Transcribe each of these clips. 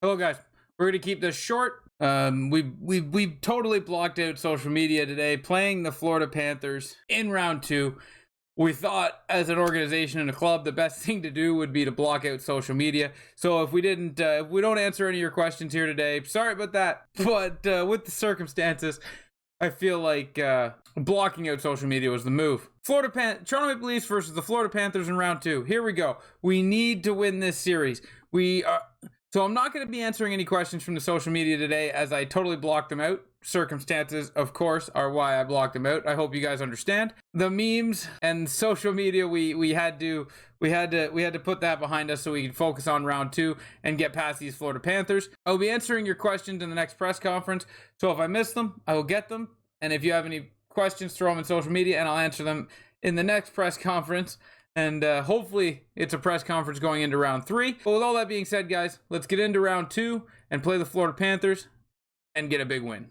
Hello, guys. We're going to keep this short. We totally blocked out social media today, playing the Florida Panthers in round 2. We thought, as an organization and a club, the best thing to do would be to block out social media. So if we don't answer any of your questions here today, sorry about that. But with the circumstances, I feel like blocking out social media was the move. Toronto Maple Leafs versus the Florida Panthers in round 2. Here we go. We need to win this series. So I'm not going to be answering any questions from the social media today, as I totally blocked them out. Circumstances, of course, are why I blocked them out. I hope you guys understand. The memes and social media, we had to put that behind us so we could focus on round 2 and get past these Florida Panthers. I'll be answering your questions in the next press conference. So if I miss them, I will get them. And if you have any questions, throw them in social media and I'll answer them in the next press conference. And hopefully it's a press conference going into round 3. But with all that being said, guys, let's get into round 2 and play the Florida Panthers and get a big win.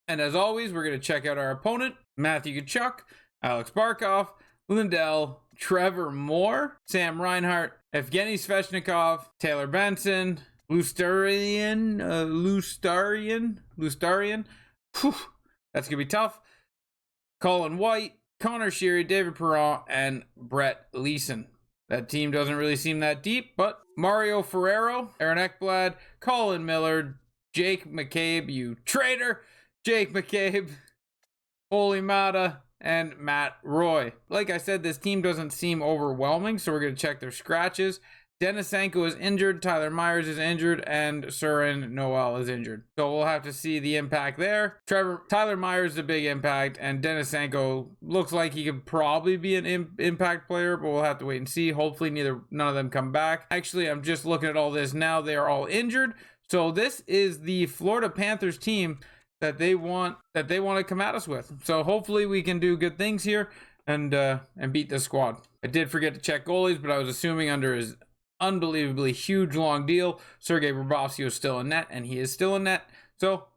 And as always, we're going to check out our opponent: Matthew Tkachuk, Alex Barkov, Lindell, Trevor Moore, Sam Reinhart, Evgeny Svechnikov, Taylor Benson, Lustarian. Whew, that's going to be tough. Colin White, Connor Sheary, David Perron, and Brett Leason. That team doesn't really seem that deep, but Mario Ferrero, Aaron Ekblad, Colin Miller, Jake McCabe, you traitor, Jake McCabe, Oli Mata, and Matt Roy. Like I said, this team doesn't seem overwhelming, so we're going to check their scratches. Denisenko is injured, Tyler Myers is injured, and Surin Noel is injured. So we'll have to see the impact there. Tyler Myers is a big impact, and Denisenko looks like he could probably be an impact player, but we'll have to wait and see. Hopefully none of them come back. Actually, I'm just looking at all this now. They are all injured. So this is the Florida Panthers team that they want to come at us with. So hopefully we can do good things here and beat this squad. I did forget to check goalies, but I was assuming under his unbelievably huge long deal, Sergei Bobrovsky was still in net, and he is still in net. So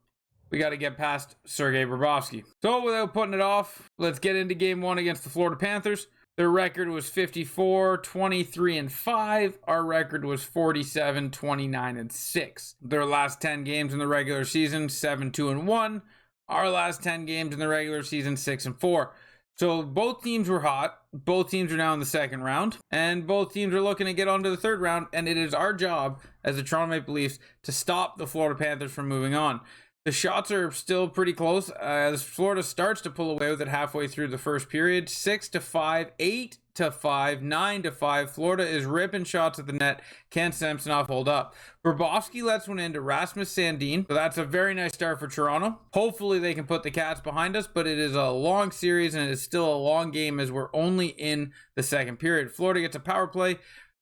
we got to get past Sergei Bobrovsky. So without putting it off, let's get into game 1 against the Florida Panthers. Their record was 54-23-5. Our record was 47-29-6. Their last 10 games in the regular season, 7-2-1. Our last 10 games in the regular season, 6-4. So both teams were hot. Both teams are now in the second round, and both teams are looking to get on to the third round, and it is our job as the Toronto Maple Leafs to stop the Florida Panthers from moving on. The shots are still pretty close as Florida starts to pull away with it halfway through the first period. 6-5, 8-5, 9-5. Florida is ripping shots at the net. Can Samsonov hold up? Bobrovsky lets one into Rasmus Sandin. So that's a very nice start for Toronto. Hopefully they can put the Cats behind us, but it is a long series and it is still a long game as we're only in the second period. Florida gets a power play.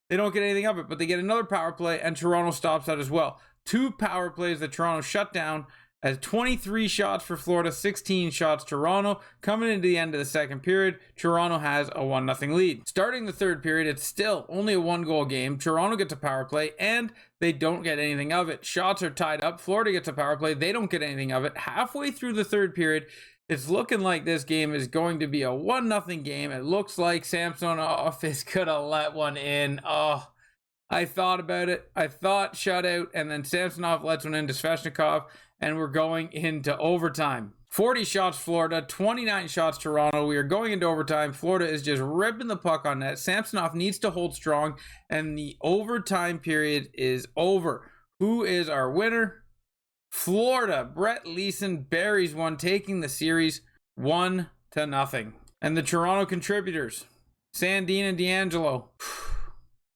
They don't get anything of it, but they get another power play and Toronto stops that as well. 2 power plays that Toronto shut down. As 23 shots for Florida, 16 shots Toronto. Coming into the end of the second period, Toronto has a 1-0 lead. Starting the third period, it's still only a 1-goal game. Toronto gets a power play, and they don't get anything of it. Shots are tied up. Florida gets a power play. They don't get anything of it. Halfway through the third period, it's looking like this game is going to be a 1-0 game. It looks like Samsonov is going to let one in. Oh, I thought about it. I thought shutout, and then Samsonov lets one into Svechnikov, and we're going into overtime. 40 shots Florida, 29 shots Toronto. We are going into overtime. Florida is just ripping the puck on net. Samsonov needs to hold strong, and the overtime period is over. Who is our winner? Florida. Brett Leason buries one, taking the series 1-0. And the Toronto contributors: Sandin and D'Angelo,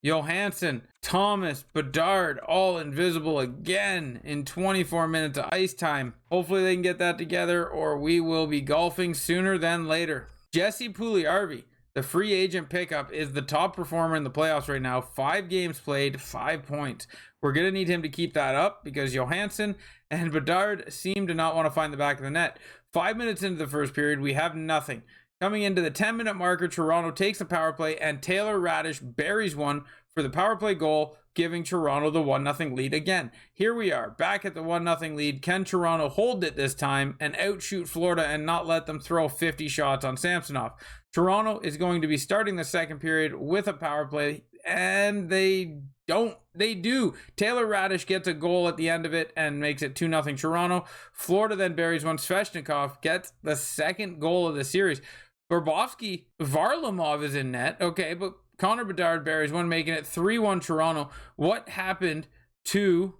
Johansson, Thomas, Bedard, all invisible again in 24 minutes of ice time. Hopefully they can get that together, or we will be golfing sooner than later. Jesse Puljujarvi, the free agent pickup, is the top performer in the playoffs right now. 5 games played, 5 points. We're going to need him to keep that up because Johansson and Bedard seem to not want to find the back of the net. 5 minutes into the first period, we have nothing. Coming into the 10-minute marker, Toronto takes a power play, and Taylor Radish buries one for the power play goal, giving Toronto the 1-0 lead again. Here we are, back at the 1-0 lead. Can Toronto hold it this time and outshoot Florida and not let them throw 50 shots on Samsonov? Toronto is going to be starting the second period with a power play, and they They do. Taylor Radish gets a goal at the end of it and makes it 2-0 Toronto. Florida then buries one. Svechnikov gets the second goal of the series. Bobrovsky, Varlamov is in net. Okay, but Connor Bedard buries one, making it 3-1 Toronto. What happened to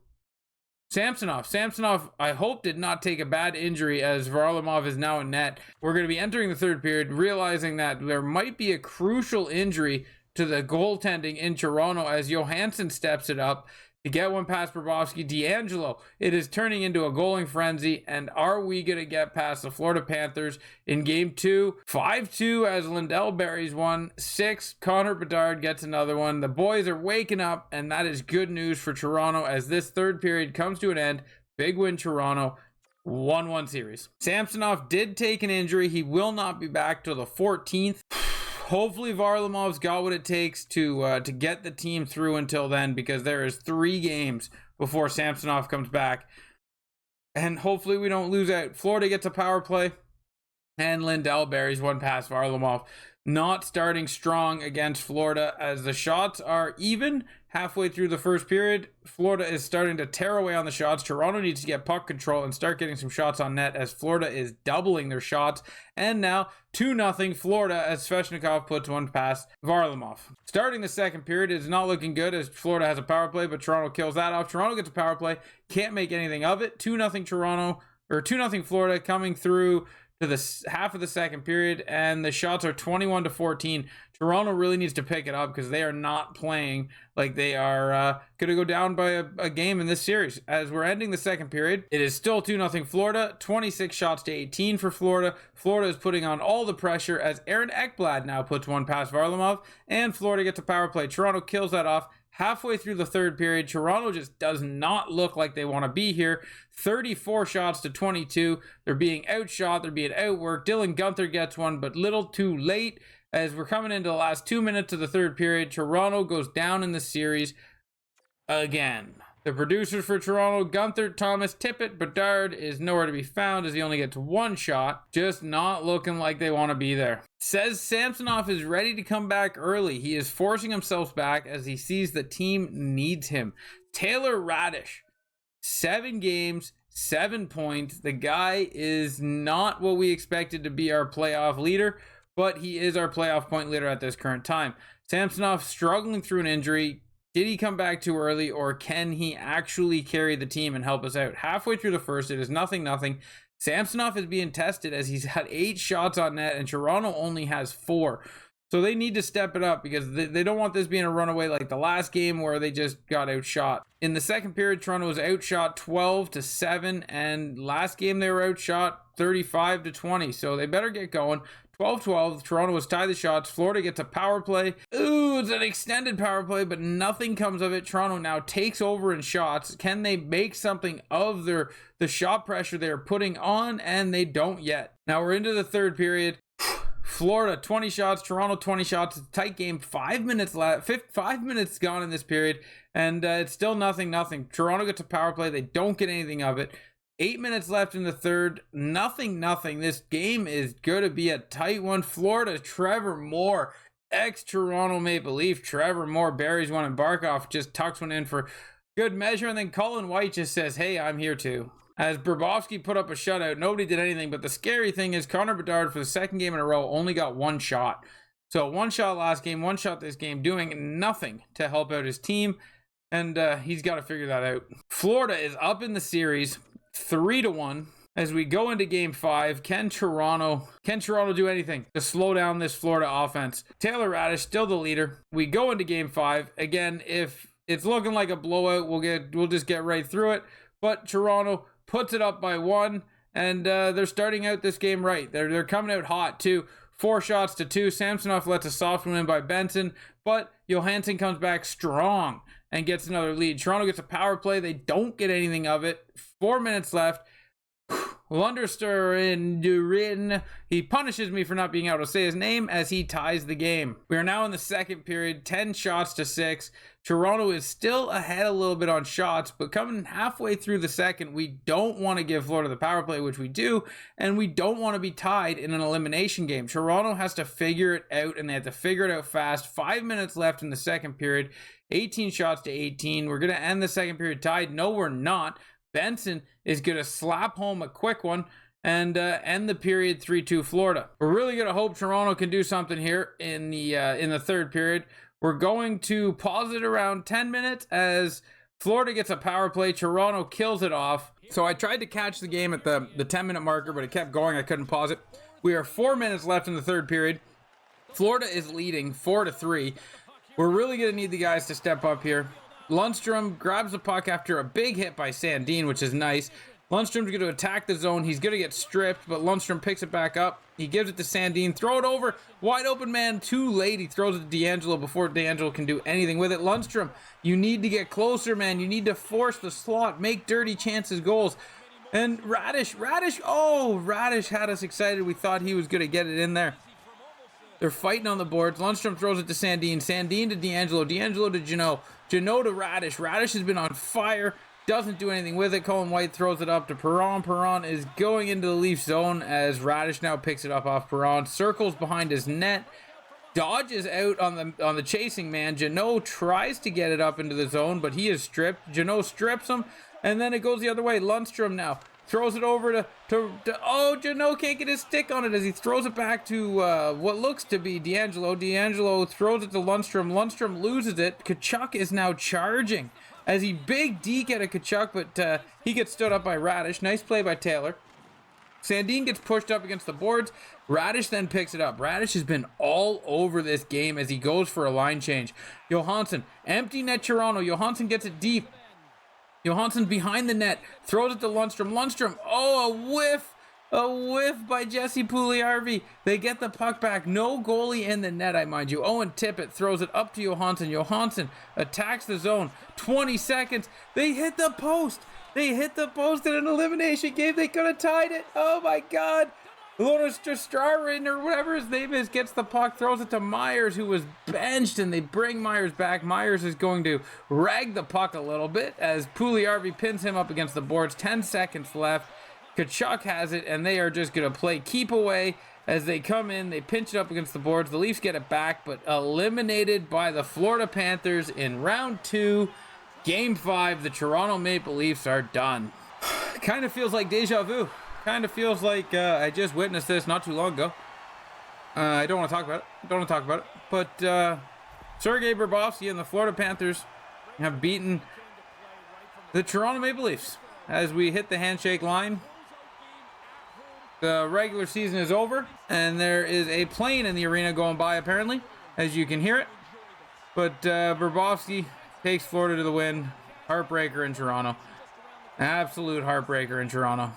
Samsonov? Samsonov, I hope, did not take a bad injury, as Varlamov is now in net. We're going to be entering the third period, realizing that there might be a crucial injury to the goaltending in Toronto as Johansson steps it up to get one past Bobrovsky. D'Angelo, it is turning into a goaling frenzy, and are we going to get past the Florida Panthers in game 2? 5-2 as Lindell buries one. 6, Connor Bedard gets another one. The boys are waking up, and that is good news for Toronto as this third period comes to an end. Big win Toronto. 1-1 series. Samsonov did take an injury. He will not be back till the 14th. Hopefully Varlamov's got what it takes to get the team through until then, because there is 3 games before Samsonov comes back. And hopefully we don't lose out. Florida gets a power play, and Lindell buries one past Varlamov. Not starting strong against Florida as the shots are even halfway through the first period. Florida is starting to tear away on the shots. Toronto needs to get puck control and start getting some shots on net, as Florida is doubling their shots. And now 2-0 Florida as Svechnikov puts one past Varlamov. Starting the second period is not looking good as Florida has a power play, but Toronto kills that off. Toronto gets a power play, can't make anything of it. 2-0 Toronto, or 2-0 Florida coming through to the half of the second period, and the shots are 21-14. Toronto really needs to pick it up because they are not playing like they are going to go down by a game in this series. As we're ending the second period, it is still 2-0 Florida, 26 shots to 18 for Florida. Florida is putting on all the pressure as Aaron Ekblad now puts one past Varlamov, and Florida gets a power play. Toronto kills that off. Halfway through the third period, Toronto just does not look like they want to be here. 34 shots to 22. They're being outshot. They're being outworked. Dylan Guenther gets one, but little too late. As we're coming into the last 2 minutes of the third period, Toronto goes down in the series again. The producers for Toronto, Guenther, Thomas, Tippett, Bedard is nowhere to be found as he only gets one shot. Just not looking like they want to be there. Says Samsonov is ready to come back early. He is forcing himself back as he sees the team needs him. Taylor Radish, 7 games, 7 points. The guy is not what we expected to be our playoff leader, but he is our playoff point leader at this current time. Samsonov struggling through an injury. Did he come back too early, or can he actually carry the team and help us out? Halfway through the first, it is 0-0. Samsonov is being tested as he's had 8 shots on net, and Toronto only has 4. So they need to step it up because they don't want this being a runaway like the last game where they just got outshot. In the second period, Toronto was outshot 12-7, and last game they were outshot 35-20. So they better get going. 12-12, Toronto was tied the shots. Florida gets a power play. Ooh, it's an extended power play, but nothing comes of it. Toronto now takes over in shots. Can they make something of the shot pressure they're putting on? And they don't yet. Now we're into the third period. Florida 20 shots, Toronto 20 shots. It's a tight game. 5 minutes left. 5 minutes gone in this period, and it's still 0-0. Toronto gets a power play. They don't get anything of it. 8 minutes left in the third. 0-0. This game is going to be a tight one. Florida, Trevor Moore, ex-Toronto Maple Leaf. Trevor Moore buries one, and Barkov just tucks one in for good measure. And then Colin White just says, hey, I'm here too. As Bobrovsky put up a shutout, nobody did anything. But the scary thing is Connor Bedard, for the second game in a row, only got 1 shot. So 1 shot last game, 1 shot this game, doing nothing to help out his team. And he's got to figure that out. Florida is up in the series 3-1 as we go into game 5. Can Toronto do anything to slow down this Florida offense? Taylor Radish still the leader. We go into game 5 again. If it's looking like a blowout, we'll just get right through it. But Toronto puts it up by 1, and they're starting out this game right. They're coming out hot too. 4 shots to 2. Samsonov lets a soft one in by Benson, but Johansson comes back strong and gets another lead. Toronto gets a power play. They don't get anything of it. 4 minutes left. Lundersturin. He punishes me for not being able to say his name as he ties the game. We are now in the second period, 10 shots to 6. Toronto is still ahead a little bit on shots, but coming halfway through the second, we don't want to give Florida the power play, which we do, and we don't want to be tied in an elimination game. Toronto has to figure it out, and they have to figure it out fast. 5 minutes left in the second period, 18 shots to 18. We're going to end the second period tied. No, we're not. Benson is going to slap home a quick one and end the period 3-2 Florida. We're really going to hope Toronto can do something here in the third period. We're going to pause it around 10 minutes as Florida gets a power play. Toronto kills it off. So I tried to catch the game at the 10-minute marker, but it kept going. I couldn't pause it. We are 4 minutes left in the third period. Florida is leading 4-3. We're really going to need the guys to step up here. Lundstrom grabs the puck after a big hit by Sandin, which is nice. Lundstrom's going to attack the zone. He's going to get stripped, but Lundstrom picks it back up. He gives it to Sandin. Throw it over. Wide open man. Too late. He throws it to DeAngelo before DeAngelo can do anything with it. Lundstrom, you need to get closer, man. You need to force the slot. Make dirty chances goals. And Radish. Oh, Radish had us excited. We thought he was going to get it in there. They're fighting on the boards. Lundstrom throws it to Sandin. Sandin to DeAngelo. DeAngelo to Jeannot. Jeannot to Radish. Radish has been on fire. Doesn't do anything with it. Colin White throws it up to Perron. Perron is going into the Leaf zone as Radish now picks it up off Perron. Circles behind his net. Dodges out on the chasing man. Jeannot tries to get it up into the zone, but he is stripped. Jeannot strips him, and then it goes the other way. Lundstrom now throws it over to oh, Jeannot can't get his stick on it as he throws it back to what looks to be DeAngelo. DeAngelo throws it to Lundstrom. Lundstrom loses it. Tkachuk is now charging as he big deke at a Tkachuk, but he gets stood up by Radish. Nice play by Taylor. Sandin gets pushed up against the boards. Radish then picks it up. Radish has been all over this game as he goes for a line change. Johansson, empty net Toronto. Johansson gets it deep. Johansson behind the net, throws it to Lundstrom. Lundstrom, oh, a whiff by Jesse Puljujärvi. They get the puck back. No goalie in the net, I mind you. Owen Tippett throws it up to Johansson. Johansson attacks the zone. 20 seconds. They hit the post. They hit the post in an elimination game. They could have tied it. Oh, my God. Lotus Strarin or whatever his name is gets the puck, throws it to Myers, who was benched, and they bring Myers back. Myers is going to rag the puck a little bit as Puljujärvi pins him up against the boards. 10 seconds left. Tkachuk has it, and they are just going to play keep away as they come in. They pinch it up against the boards. The Leafs get it back, but eliminated by the Florida Panthers in round 2. Game 5, the Toronto Maple Leafs are done. Kind of feels like deja vu. Kind of feels like I just witnessed this not too long ago. I don't want to talk about it. But Sergei Bobrovsky and the Florida Panthers have beaten the Toronto Maple Leafs as we hit the handshake line. The regular season is over, and there is a plane in the arena going by, apparently, as you can hear it. But Bobrovsky takes Florida to the win. Heartbreaker in Toronto. Absolute heartbreaker in Toronto.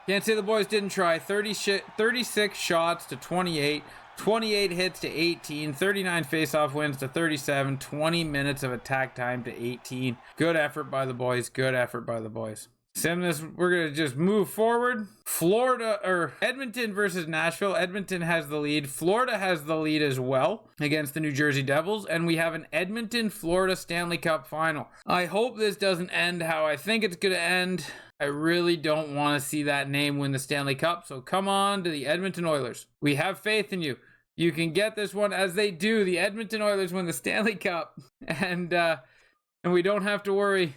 Can't say the boys didn't try. 36 shots to 28. 28 hits to 18. 39 faceoff wins to 37. 20 minutes of attack time to 18. Good effort by the boys. Good effort by the boys. Simness, we're going to just move forward. Edmonton versus Nashville. Edmonton has the lead. Florida has the lead as well against the New Jersey Devils. And we have an Edmonton-Florida Stanley Cup final. I hope this doesn't end how I think it's going to end. I really don't want to see that name win the Stanley Cup. So come on to the Edmonton Oilers. We have faith in you. You can get this one as they do. The Edmonton Oilers win the Stanley Cup. And we don't have to worry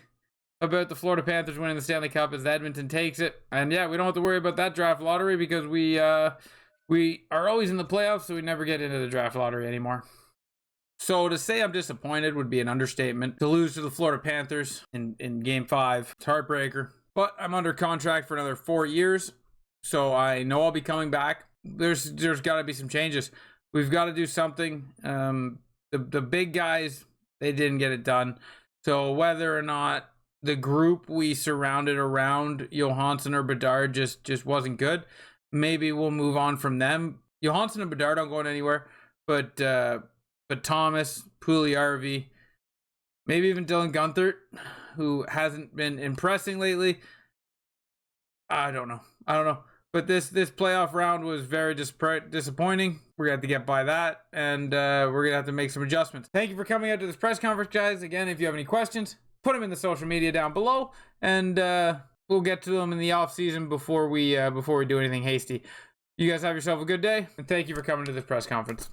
about the Florida Panthers winning the Stanley Cup as Edmonton takes it. And yeah, we don't have to worry about that draft lottery because we are always in the playoffs, so we never get into the draft lottery anymore. So to say I'm disappointed would be an understatement. To lose to the Florida Panthers in Game 5, it's a heartbreaker. But I'm under contract for another 4 years, so I know I'll be coming back. There's got to be some changes. We've got to do something. The big guys, they didn't get it done. So whether or not the group we surrounded around Johansson or Bedard just wasn't good, maybe we'll move on from them. Johansson and Bedard aren't going anywhere, but Thomas, Puljujärvi, maybe even Dylan Guenther, who hasn't been impressing lately. I don't know. But this playoff round was very disappointing. We're going to have to get by that, and we're going to have to make some adjustments. Thank you for coming out to this press conference, guys. Again, if you have any questions, put them in the social media down below, and we'll get to them in the off season before we do anything hasty. You guys have yourself a good day, and thank you for coming to this press conference.